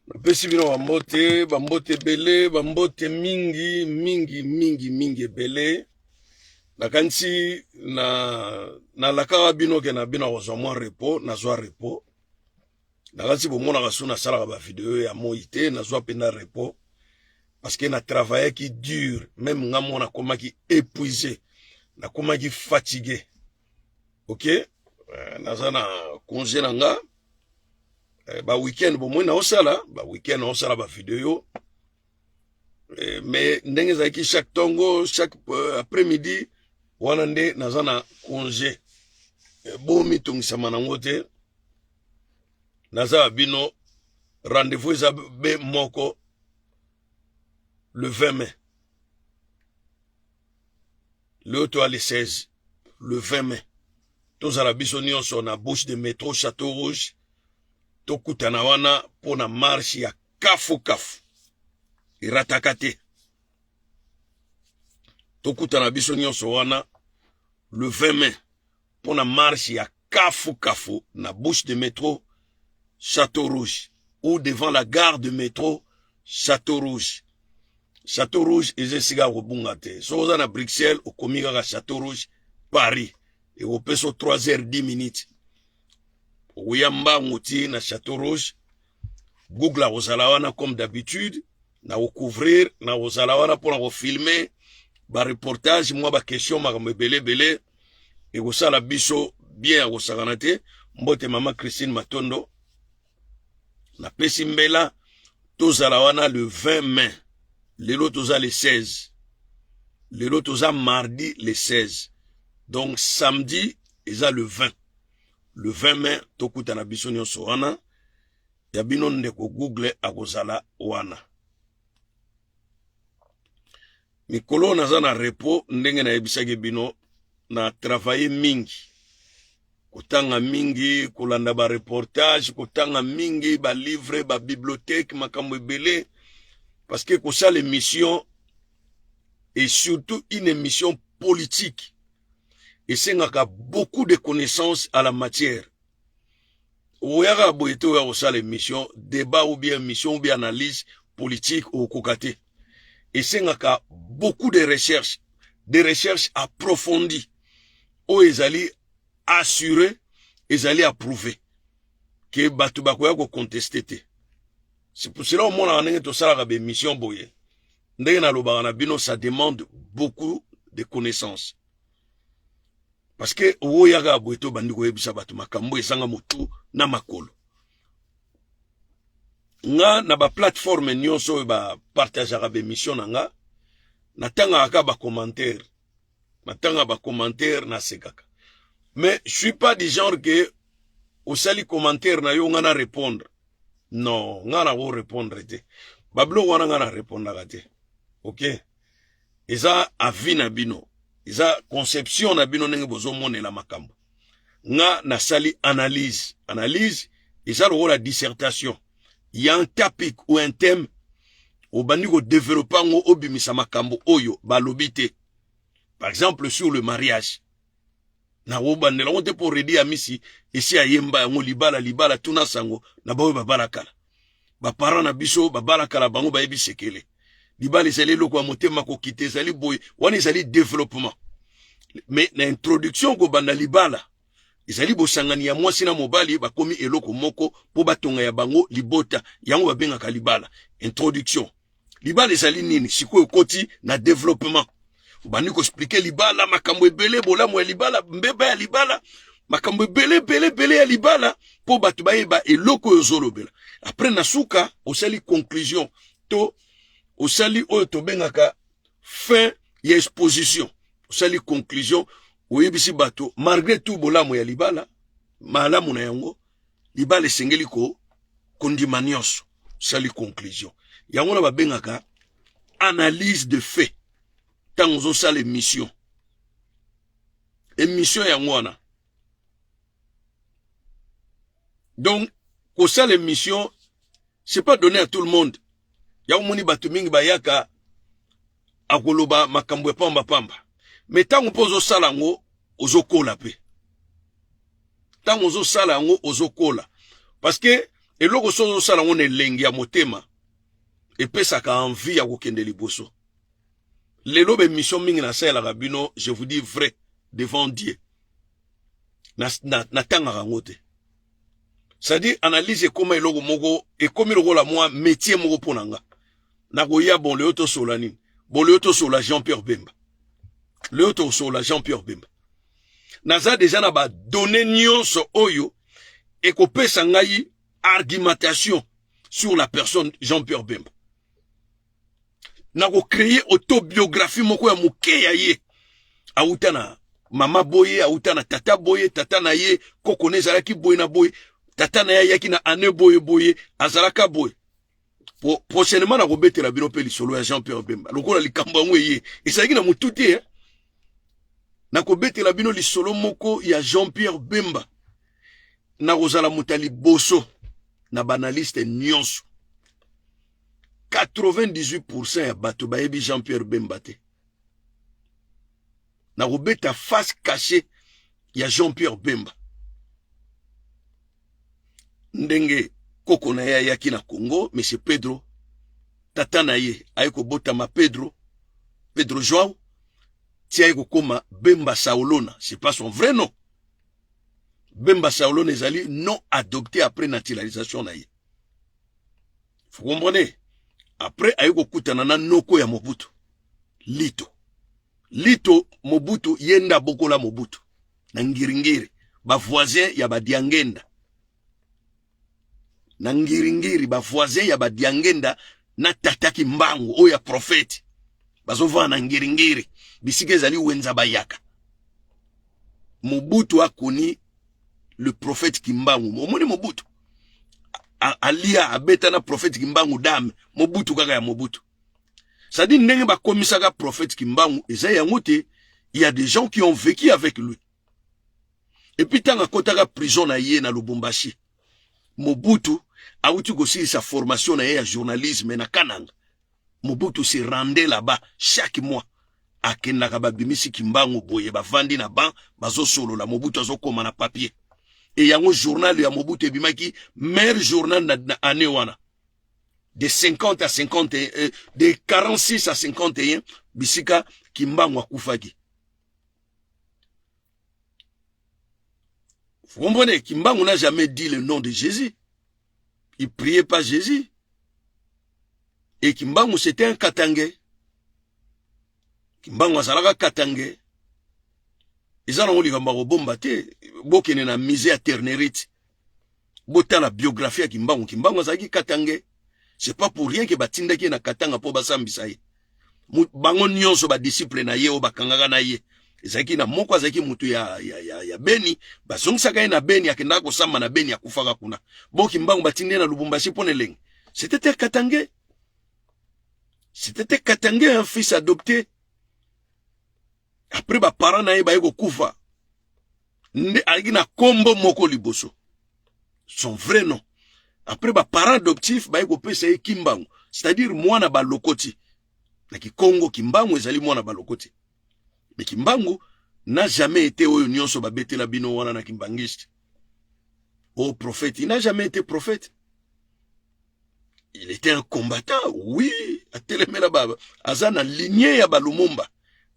Pesi bino bambote bele, bambote mingi bele. Nakansi na lakaka bino ke na bino kozwa mwa repo, nazwa repo. Nakansi bomona kasu na salaka ba video ya moite, nazwa penda repo. Parce que na travaillé qui dure, même nga mona koma ki épuisé, na koma ki fatigué. OK? Naza na congé na nga. Ba week-end bon moi na osala, ba week-end na osala ba video. Mais ndenge zaki chaque tongo, chaque après-midi wana nde naza na congé. Bomi tongisa nango te. Naza bino rendez-vous za be moko le 20 mai. Le toit le 16, le 20 mai. Tous à la bisonion sur la bouche de métro Château Rouge. Tokutana wana pona marche ya kafu. Iratakate. Tokutana bisonion sur wana le 20 mai. Pona marche ya kafu na bouche de métro Château Rouge. Ou devant la gare de métro Château Rouge. Château Rouge eze siga kobungate. Soza na Bruxelles au komika Château Rouge Paris. Et au peso 3h10. Ouyamba ngoti na Château Rouge. Google la ozalawana comme d'habitude. Na couvrir na ozalawana pour na filmer ba reportage moi ba question makambo belé. Et osala biso bien osakanate. Mbote mama Christine Matondo. Na pesi mbela tozalawana le 20 mai. Lelo toza le 16. Lelo toza mardi le 16. Donc samedi, eza le 20. Le 20 mai, tokuta na biso nyonso wana. Ya bino ndeko Google akozala wana. Mikolo naza na repo, ndenge na ebisage bino, na travailler mingi. Kotanga mingi, kolanda ba reportage, kotanga mingi, ba livre, ba bibliothèque, makambo ebele. Parce que ça l'émission est surtout une émission politique. Et c'est beaucoup de connaissances à la matière. Ouyaga boyeto ya ça l'émission débat ou bien émission ou bien analyse politique au kokate. Et c'est beaucoup de recherches approfondies. Où ils allaient assurer, ils allaient approuver que batu bakoya ko contester. C'est pour cela au monde en est tout ça la mission boye. Ndenge na lobaka na bino ça demande beaucoup de connaissances. Parce que oyaga boeto bandiko yebisa batu makambo esanga motu na makolo. Nga na ba plateforme nyonso ba partageaka be mission nga natanga aka ba commentaire. Natanga ba commentaire na sekaka. Mais je suis pas du genre que au sali commentaire na yo nga na répondre. Non, nga na go répondre te. Bablo wana nga na répondre te. OK? Eza avis na bino. Eza conception na bino nenge bozo monela makambo. Nga na sali analyse. Analyse, eza la dissertation. Il y a un topic ou un thème au bandi ko développer ngo obimisa makambo oyo balobite. Par exemple sur le mariage. Na wobandela on te pour redi amisi esi ayemba ngo libala tuna sango na bawe babalakala. Ba parents na biso babalakala bango ba yebi sekele. Libala ezali loko motema ko kite ezali boy wana ezali développement. Mais na introduction ko banda libala ezali bosangani ya mwasi na mobali bakomi eloko moko po batonga ya bango libota yango babengaka libala. Introduction. Libala ezali nini sikoyo koti na développement. Bani ko expliquer libala makambo ebele bolamu ya libala mbeba ya libala makambo ebele ya libala po batu bayeba eloko yozolobela. Après nasuka osali conclusion to osali oyo tobengaka fin ya exposition osali conclusion oyebisi bato malgré tout bolamu ya libala malamu na yango libala esengeli ko kondima nyonso osali conclusion yango na babengaka analyse de fait. Tant on ça l'émission. Émission yango wana. Donc, ko ça l'émission, c'est pas donné à tout le monde. Ya moni batu mingi bayaka akoloba makambo pamba. Mais tant on pose sala ngo ozokola pe. Tant on sala ngo ozokola. Parce que eloko sozo sala ngo elengi ya motema epesaka envie ya kokende liboso. Lelo be mission mingi na sala bino, je vous dis vrai devant Dieu. Na tanga ngote. C'est-à-dire analyse comment eloko moko et comme eloko la moi métier moko ponanga. Na koya bon le auto solani. Bon le auto sur la Jean-Pierre Bemba. Le auto sur la Jean-Pierre Bemba. Naza déjà na ba donner nyonso oyo et ko pesa ngai argumentation sur la personne Jean-Pierre Bemba. Na ko créer autobiographie moko ya muke ya ye. Autana mama boye, autana tata boye, tata na ye kokone zalaki boye na boye, tata na ye yaki na ane boye boye, azalaka boye. Prochainement na ko betela bino pe lisolo ya Jean-Pierre Bemba. Lokola likambo ngwe ye. Ezalaki na mututi hein. Na ko betela bino lisolo moko ya Jean-Pierre Bemba. Na kozala mutali boso na banaliste nyonso. 98% ya bato bayebi Jean-Pierre Bemba te. Na kobeta face cachée ya Jean-Pierre Bemba. Ndenge koko na ya yaki na Congo, M. Pedro, tata na ye, ayeko botama Pedro Joao, ti ayeko koma Bemba Saolona, c'est pas son vrai nom. Bemba Saolona ezali non adopté après naturalisation na ye. Vous comprenez? Après ayeko kutana na noko ya Mobutu. Lito Mobutu yenda bokola Mobutu. Na ngiringiri, ba voisin ya ba Diangenda. Na ngiringiri ba voisin ya ba Diangenda na tataki mbangu oya prophète. Bazova na ngiringiri, bisike ezali wenza bayaka. Mobutu akoni le prophète Kimbangu. Momoni Mobutu. Alia abeta na prophète Kimbangu dame. Mobutu kaka ya Mobutu. Ça dit ndenge ba komisaka prophète Kimbangu, eza yango te, il y a des gens qui ont vécu avec lui. Et puis tanga kotaka prison na ye na Lubumbashi. Mobutu a outi aussi sa formation na ye ya journalisme na Kananga. Mobutu se rendait là-bas chaque mois. Akendaka babimisi Kimbangu boye bavandi na ban bazo solo la Mobutu azokoma na papier. Et yango journal ya Mobutu ebimaki meilleur journal na année wana. De 50 à 51, de 46 à 51, bisika Kimbangu akufaki. Vous comprenez? Kimbangu n'a jamais dit le nom de Jésus. Il priait pas Jésus. Et Kimbangu c'était un Katangé. Kimbangu azalaka Katangé. Ils ont dit que bomba te, bokene na misé à Ternerite. Bota la biographie à Kimbangu. Kimbangu azalaki Katangé. C'est pas pour rien que batinda ki na Katanga po basambisa ye. Bango nyonso ba disciple na ye o bakangaka na ye. Ezaki na moko azaki mutu ya Beni, basongisaka ye na Beni akenda ko samba na Beni akufaka kuna. Bo Kimbangu batinde na Lubumbashi pone leng. C'était Katangé. C'était Katangé, un fils adopté. Après ba parents na ye ba yeko kufa. Nde aliki na kombo moko liboso. Son vrai nom. Après ba parents adoptifs ba yeko pesa ye Kimbangu, c'est-à-dire mwana ba lokoti. Na Kikongo Kimbangu ezali mwana ba lokoti. Mais Kimbangu n'a jamais été oyo nyonso ba betela bino wana na kimbangiste. Oh prophète, il n'a jamais été prophète. Il était un combattant, oui, a telemela ba azana lignée ya ba Lumumba.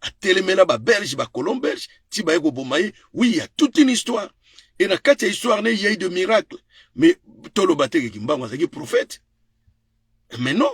A telemela ba belge ba colon belge, ti ba yeko bomaye, oui, il y a toute une histoire. Et na kati ya histoire ne y a eu de miracles. Mais Tolo Bateke Kimbangu a été prophète. Mais non,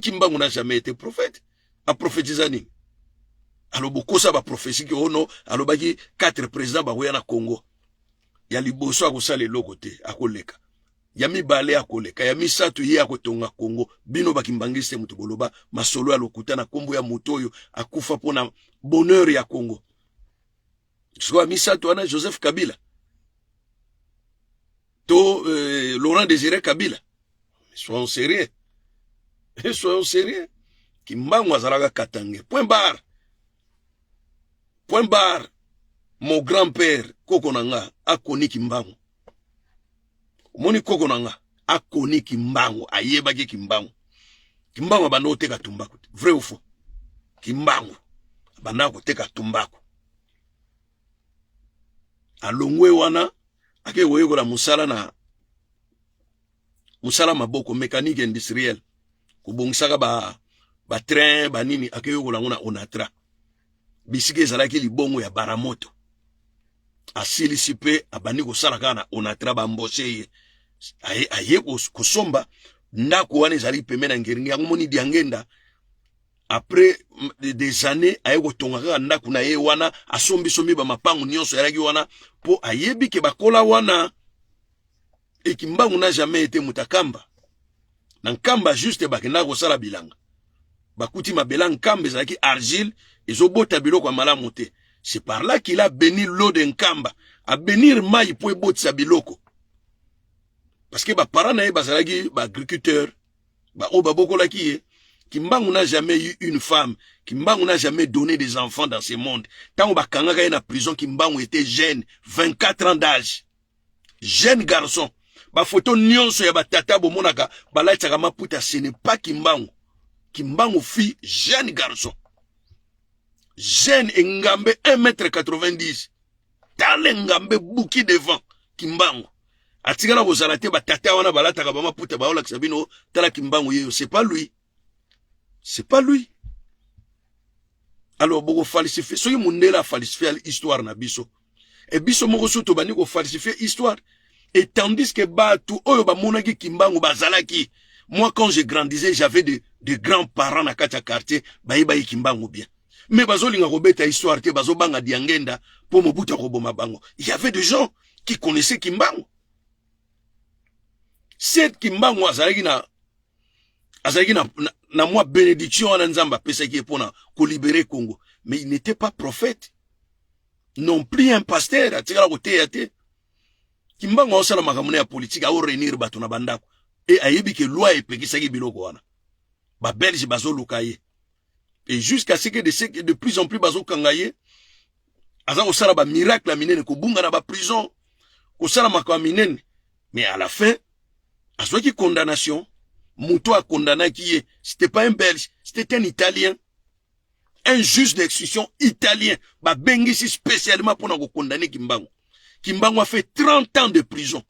Kimbangu n'a jamais été prophète. A prophétisé nini. Alors beaucoup ça va prophétie que oh non, alors baki 4 présidents ba na Congo. Ya liboso akosala eloko te akoleka. Ya mibale akoleka, ya misatu ye akotonga Congo. Bino bakimbangiste mutu boloba masolo ya lokuta na kombo ya motoyo akufa pona bonheur ya Congo. Soit misatu ana Joseph Kabila. Laurent Désiré Kabila. Soyons sérieux. Soyons sérieux. Kimbangu azalaka Katangé. Point barre. Point barre. Mon grand-père, Kokonanga, akoni Kimbangu. Moni Kokonanga, akoni Kimbangu, ayebaki Kimbangu. Kimbangu abano teka tumbaku. Vrai ou faux? Kimbangu abano teka tumbaku. Alongwe wana, ake woyeko la musala musala maboko mécanique industriel kobongisaka ba train ba nini akeyo kolangona Onatra bisike ezalaki libongo ya baramoto asilisi pe abandi kosala kaka na Onatra bambose ye aye kosomba ndako wana ezali pembeni na ngeringi yango moni Diangenda après des années aye kotonga kaka ndako na ye wana asombi ba mapango nyonso yalaki wana po ayebi ke bakola wana ekimbangu na jamais été mutakamba na nkamba juste bakenda kosala bilanga bakuti mabela nkamba ezalaki argile ezobota biloko ya malamu te. C'est par là qu'il a béni l'eau de nkamba a bénir mai po ebotisa biloko parce que ba parents na ye bazalaki ba agriculteur ba o babokolaki ye. Kimbangu n'a jamais eu une femme. Kimbangu n'a jamais donné des enfants dans ce monde. Tant que Bakanga est en prison, Kimbangu était jeune, 24 ans d'âge. Jeune garçon. Ba photo nyonso ya batata bomonaka balaitaka maputa, ce n'est pas Kimbangu. Kimbangu fille jeune garçon. Jeune engambe 1m90. Tale ngambe bouki devant Kimbangu. Atigana bozalate batata wana balataka ba maputa baola kisabino tala Kimbangu yeyo, c'est pas lui. C'est pas lui. Alors, beaucoup falsifier. Soyez mon la falsifier l'histoire na biso. Et biso moko soto bani ko falsifier histoire. Et tandis que batu oyo ba monaki Kimbangu bazalaki. Moi quand je grandissais, j'avais de grands-parents na kata quartier bayi Kimbangu bien. Mais bazolinga kobeta histoire te bazo banga Diangenda po Mobutu koboma bango. Il y avait des gens qui connaissaient Kimbangu. Cette Kimbangu azalaki na moi bénédiction en Nzamba pesa qui est pour ko libérer Congo, mais il n'était pas prophète non plus un pasteur atikala côté ate Kimbangu osala makamune ya politique a réunir bato na bandako et ayebi ke loi epekisaki biloko wana ba belge bazo lukaye et jusqu'à ce que de plus en plus bazo kangaye aza osala ba miracle minene ko bunga na ba prison ko sala makamune minene, mais à la fin azwaki condamnation. Mouto a condamné qui est, c'était pas un Belge, c'était un Italien. Un juge d'exécution italien. Ba bengisi spécialement pour nous condamner Kimbangu. Kimbangu a fait 30 ans de prison.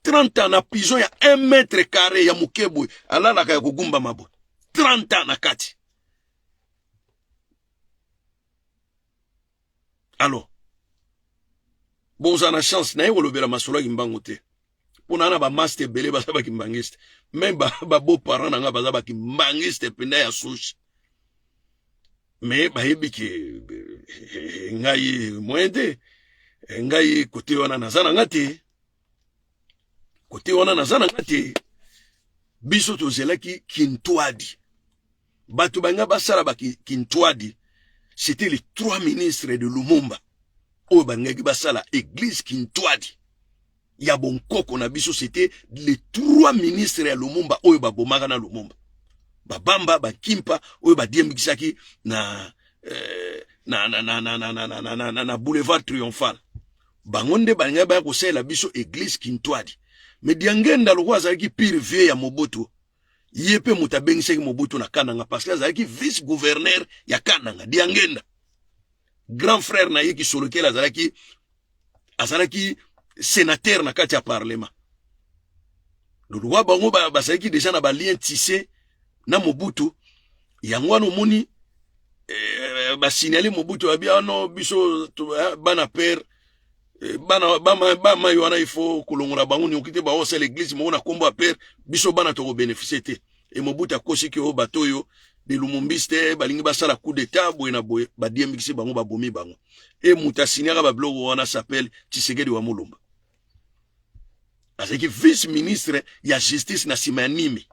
30 ans na prison, il y a 1 mètre carré, il y a Mukebwe. Allah na kaya kugumba mabo. 30 ans na kati. Alors, bon, ça na chance, na yé wolobela masolo Kimbangu te. Pour nana ba master belé ba saba kimbangiste. Même ba beau parents nanga ba saba kimbangiste penda ya souche. Mais ba yebi ki ngai moende ngai côté wana nazana ngati. Côté wana nazana ngati. Biso to zelaki kintwadi. Batu banga basala ba kintwadi. C'était les 3 ministres de Lumumba. O bangaki basala église kintwadi. Ya bonkoko na biso c'était les 3 ministres ya Lumumba oyo babomaka na Lumumba. Babamba, Bakimpa, oyo badiembikisaki na boulevard triomphal. Bangonde balinga ba kosela biso église kintwadi. Mais Diangenda lokwa azalaki pire vieux ya Mobutu. Yepe mutabengisaki Mobutu na Kananga parce que azalaki vice-gouverneur ya Kananga. Diangenda. Grand frère na ye ki solokela azalaki sénateur na kati ya parlement. Le roi bango basaki déjà na ba lien tissé na Mobutu. Yangwano moni ba signaler Mobutu abia no biso bana père bama yona il faut kolongola bango ni okite ba osa l'église mo na kombo père biso bana to bénéficier te. Et Mobutu akosi ki o batoyo de lumumbiste balingi basala coup d'état boyena boye ba diembikisi bango ba bomi bango. Et mutasinyaka ba blogo wana s'appelle Tshisekedi wa Mulumba. Azaki vice-ministre ya justice na simanimi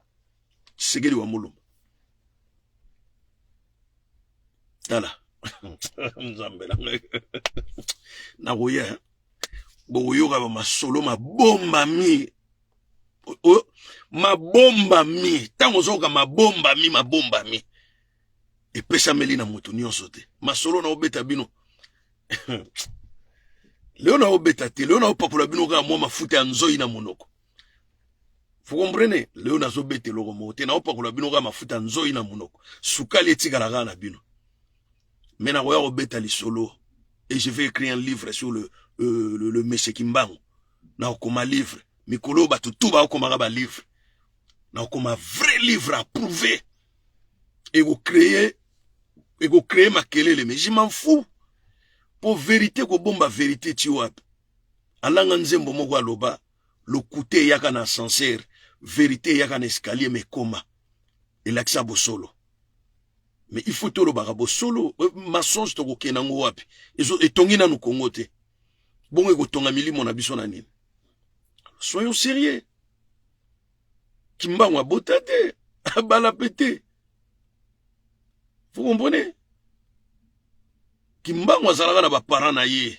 Tshisekedi wa Mulumba. Tala. Nzambela. Na goya. Boyoka ba masolo mabomba mi. Mabomba mi. Tango zoka mabomba mi. E pesa meli na moto nyonso te. Masolo na obeta bino. Léona obeta te, Léona opapula bino ka mwa mafuta ya nzoi na monoko. Vous comprenez? Léona zobete loko mote na opapula bino ka mafuta ya nzoi na monoko. Sukali etikala na bino. Mais na roya obeta lisolo. Et je vais écrire un livre sur le monsieur Kimbangu. Na okoma livre. mikolo ba tout ba okoma ba livre na okoma vrai livre approuvé et vous créez makelele mais je m'en fous pour vérité ko bomba vérité ti wapi alanga nzembo moko aloba lokute yaka na ascenseur vérité yaka na escalier mais koma elakisa bosolo mais il faut to lo baka bosolo mensonge to ko kenango wapi etongi na Kongo te bongo ko tonga milimo na biso na nini soyons sérieux Kimbango botate abala pété vous comprenez Kimbango azalaka na ba parents na ye.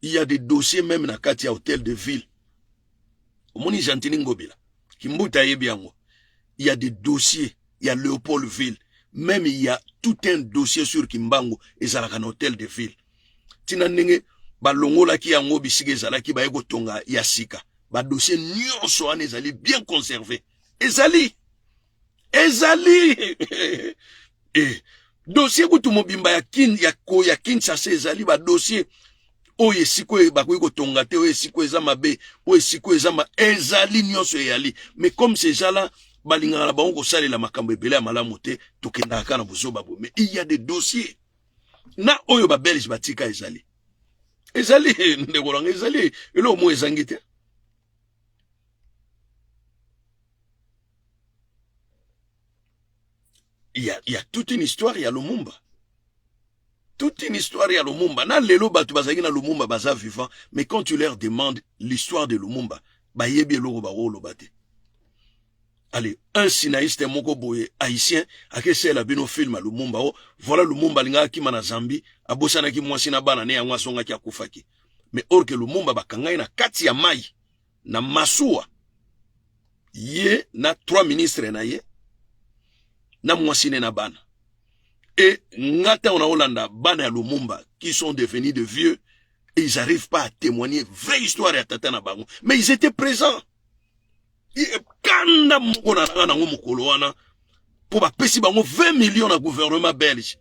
Il y a des dossiers même na kati ya hôtel de ville. Omoni Jantini Ngobila. Kimbuta yebiango. Il y a des dossiers. Il y a Léopoldville. Même il y a tout un dossier sur Kimbango et zalaka na hôtel de ville. Tina nenge ba longola ki yango bisige zalaki ba ego tonga ya sika. Ba dossier nyonso ane ezali bien conservé. Ezali. Eh dossier kutu mobimba ya Kinshasa ezali ba dossier oye siko ba ko tonga te oye siko eza mabe oye siko eza ma ezali nyonso yali mais comme ces gens-là balingana na bango ko salela makambo ebele ya malamu te tokenda kana bozoba bo mais il y a des dossiers na oyo ba belge batika ezali ndeko ezali elo mo ezangi te. Il y a toute une histoire, il y a Lumumba. Toute une histoire, il y a Lumumba. Na lelo batu bazaki na Lumumba baza vivant, mais quand tu leur demandes l'histoire de Lumumba, ba yebi eloko ba rolo bate. Allez, un sinaïste moko boye haïtien akese la bino film à Lumumba. Oh, voilà Lumumba linga ki mana Zambi, abosana ki mwasi na bana ne ya mwasonga ki akufaki. Mais or que Lumumba bakangai na kati ya mai na masuwa. Ye na 3 ministres na ye. Na mwasine na bana. Et ngata on a Hollanda, bana ya Lumumba, qui sont devenus de vieux, et ils n'arrivent pas à témoigner vraie histoire ya tata na bango. Mais ils étaient présents. Kanda mokona na mokolo wana, pour ba pesi bango 20 millions na gouvernement belge,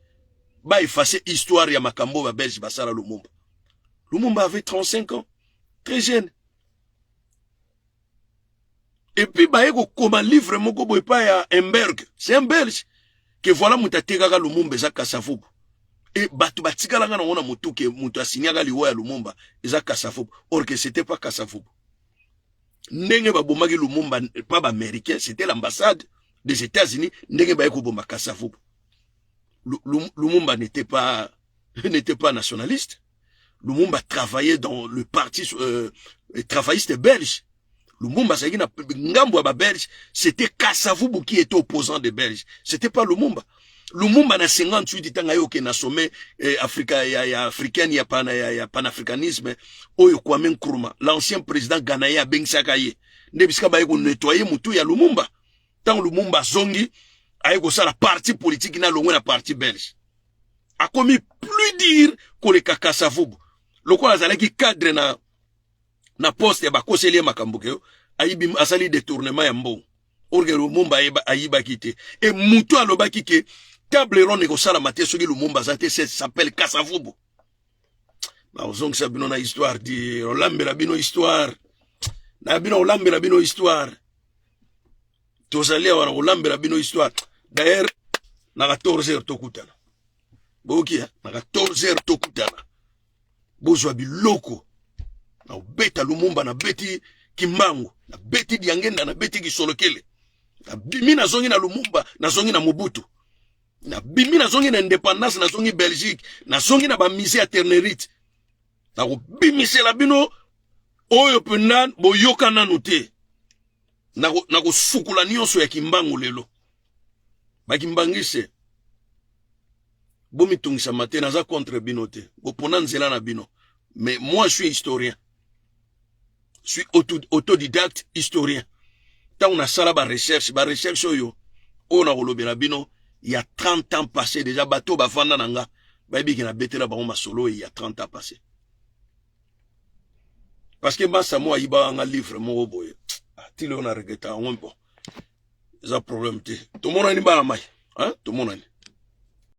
ba effacer histoire ya makambo ba belge basala Lumumba. Lumumba avait 35 ans, très jeune. Et puis, comme un livre, moko boy pa ya Emberg. C'est un Belge. Que voilà, moutatega Lumumba, eza Kasavubu. Et batu batika langa na wona mutu ke mutu asinyaga liwa ya Lumumba, eza Kasavubu. Or que c'était pas Kasavubu. Ndenge ba bomagi Lumumba, pas américain, c'était l'ambassade des États-Unis. Ndenge ba eko bomba Kasavubu. Lumumba n'était pas nationaliste. Lumumba travaillait dans le parti travailliste belge. Lumumba ngambo ba belge, c'était Kasavubu qui était opposant des Belges. C'était pas Lumumba. Lumumba na 58 tanga yo ke na sommet Africa ya africaine ya panafricanisme oyo Kwame Nkrumah, l'ancien président ghanéen Bengsaka ye. Ndebisika ba yeko nettoyer mutu ya Lumumba. Tant Lumumba zongi ayeko sala parti politique na longwe na parti belge. A commis plus dire que le Kasavubu. Lokola zalaki cadre na poste ya bakoseli makambuke ayibi asali détournement ya mbongo orge Lumumba ayiba kite et mutu alobaki ke table ronde ko sala maté soki Lumumba zate s'appelle Kasavubu na ozong sa bino na histoire di olambela bino histoire na bino olambela bino histoire tozalia wana olambela bino histoire d'ailleurs na 14h tokutana bokia na 14h tokutana bozwa biloko na beta Lumumba na beti Kimbangu na beti Diangenda na beti Kisolokele na bimi na zongi na Lumumba na zongi na Mobutu na bimi na zongi na indépendance na zongi Belgique na zongi na ba musée ya Ternerite na bimisela bino oyo pena boyoka nanu te na ko sukula nyonso ya Kimbangu lelo bakimbangise bomi tungisa matin naza contre bino te bopona nzela na bino. Mais moi je suis historien. Je suis autodidacte historien. Tant on a ça là, recherche oyo. On a relobé bino. Il y a 30 ans passé déjà. Bateau bafanda nanga. Baby qui n'a bêté là bas solo il y a 30 ans passé. Parce que moi ça moi il va un livre mon boy. Tilo on a regretté un bon. C'est un problème te. Tout le monde a une balle à maille. Hein? Tout le monde a une.